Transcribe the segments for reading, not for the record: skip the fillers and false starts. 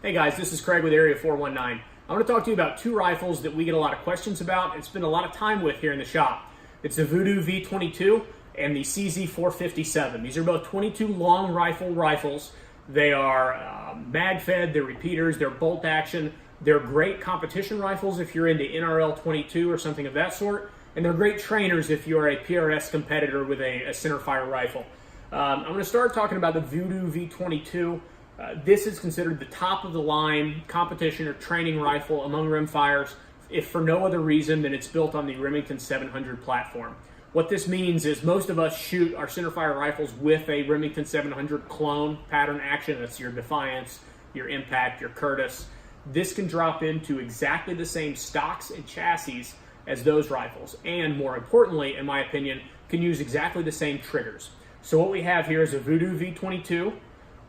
Hey guys, this is Craig with Area 419. I want to talk to you about two rifles that we get a lot of questions about and spend a lot of time with here in the shop. It's the Vudoo V-22 and the CZ457. These are both 22 long rifles. They are mag-fed, they're repeaters, they're bolt action. They're great competition rifles if you're into NRL 22 or something of that sort. And they're great trainers if you're a PRS competitor with a centerfire rifle. I'm going to start talking about the Vudoo V-22. This is considered the top of the line competition or training rifle among rimfires, if for no other reason than it's built on the Remington 700 platform. What this means is most of us shoot our centerfire rifles with a Remington 700 clone pattern action. That's your Defiance, your Impact, your Curtis. This can drop into exactly the same stocks and chassis as those rifles, and more importantly, in my opinion, can use exactly the same triggers. So what we have here is a Vudoo V-22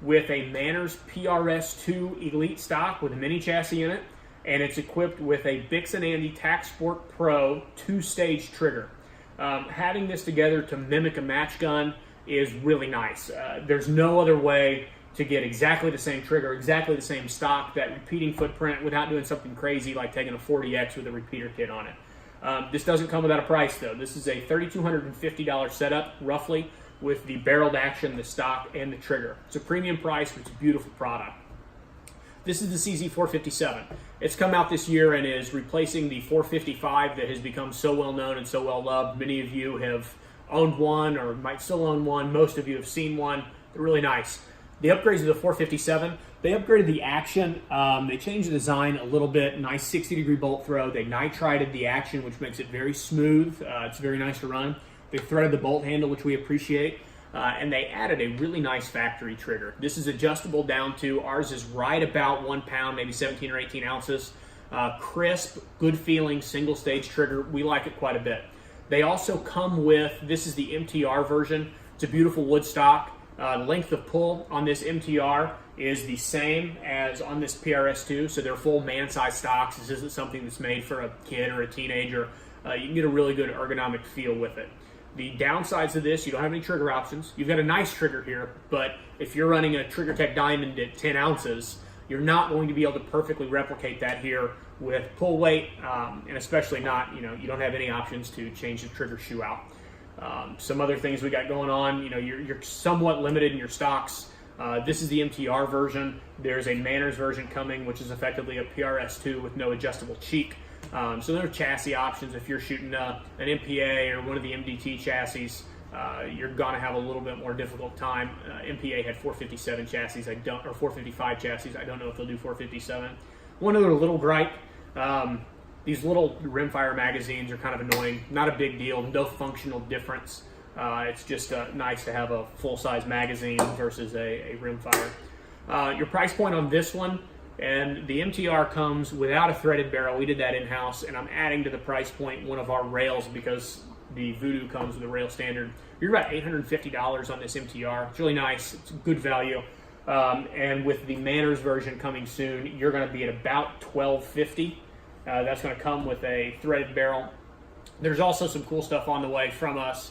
with a Manners PRS-2 Elite stock with a mini chassis in it, and it's equipped with a Bix & Andy Tac Sport Pro 2-stage trigger. Having this together to mimic a match gun is really nice. There's no other way to get exactly the same trigger, exactly the same stock, that repeating footprint without doing something crazy like taking a 40X with a repeater kit on it. This doesn't come without a price though. This is a $3,250 setup, roughly, with the barreled action, the stock, and the trigger. It's a premium price, but it's a beautiful product. This is the CZ457. It's come out this year and is replacing the 455 that has become so well known and so well loved. Many of you have owned one or might still own one. Most of you have seen one. They're really nice. The upgrades of the 457, they upgraded the action. They changed the design a little bit. Nice 60-degree bolt throw. They nitrided the action, which makes it very smooth. It's very nice to run. They threaded the bolt handle, which we appreciate. And they added a really nice factory trigger. This is adjustable down to, ours is right about 1 pound, maybe 17 or 18 ounces. Crisp, good feeling, single stage trigger. We like it quite a bit. They also come with, this is the MTR version. It's a beautiful wood stock. Length of pull on this MTR is the same as on this PRS-2, so they're full man-sized stocks. This isn't something that's made for a kid or a teenager. You can get a really good ergonomic feel with it. The downsides of this, you don't have any trigger options. You've got a nice trigger here, but if you're running a Trigger Tech Diamond at 10 ounces, you're not going to be able to perfectly replicate that here with pull weight, and especially not, you don't have any options to change the trigger shoe out. Some other things we got going on, you're somewhat limited in your stocks. This is the MTR version. There's a Manners version coming, which is effectively a PRS-2 with no adjustable cheek. So there are chassis options. If you're shooting an MPA or one of the MDT chassis, you're gonna have a little bit more difficult time. MPA had 457 chassis, or 455 chassis. I don't know if they'll do 457. One other little gripe, these little rimfire magazines are kind of annoying. Not a big deal, no functional difference. It's just nice to have a full-size magazine versus a rimfire. Your price point on this one, and the MTR comes without a threaded barrel. We did that in-house, and I'm adding to the price point one of our rails because the Vudoo comes with a rail standard. You're about $850 on this MTR. It's really nice. It's good value. And with the Manners version coming soon, you're going to be at about $1,250. That's going to come with a threaded barrel. There's also some cool stuff on the way from us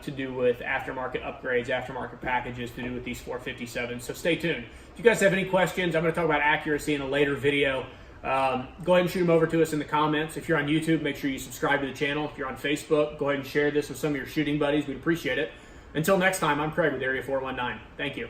to do with aftermarket upgrades, aftermarket packages to do with these 457s. So stay tuned. If you guys have any questions, I'm going to talk about accuracy in a later video. Go ahead and shoot them over to us in the comments. If you're on YouTube, make sure you subscribe to the channel. If you're on Facebook, go ahead and share this with some of your shooting buddies. We'd appreciate it. Until next time, I'm Craig with Area 419. Thank you.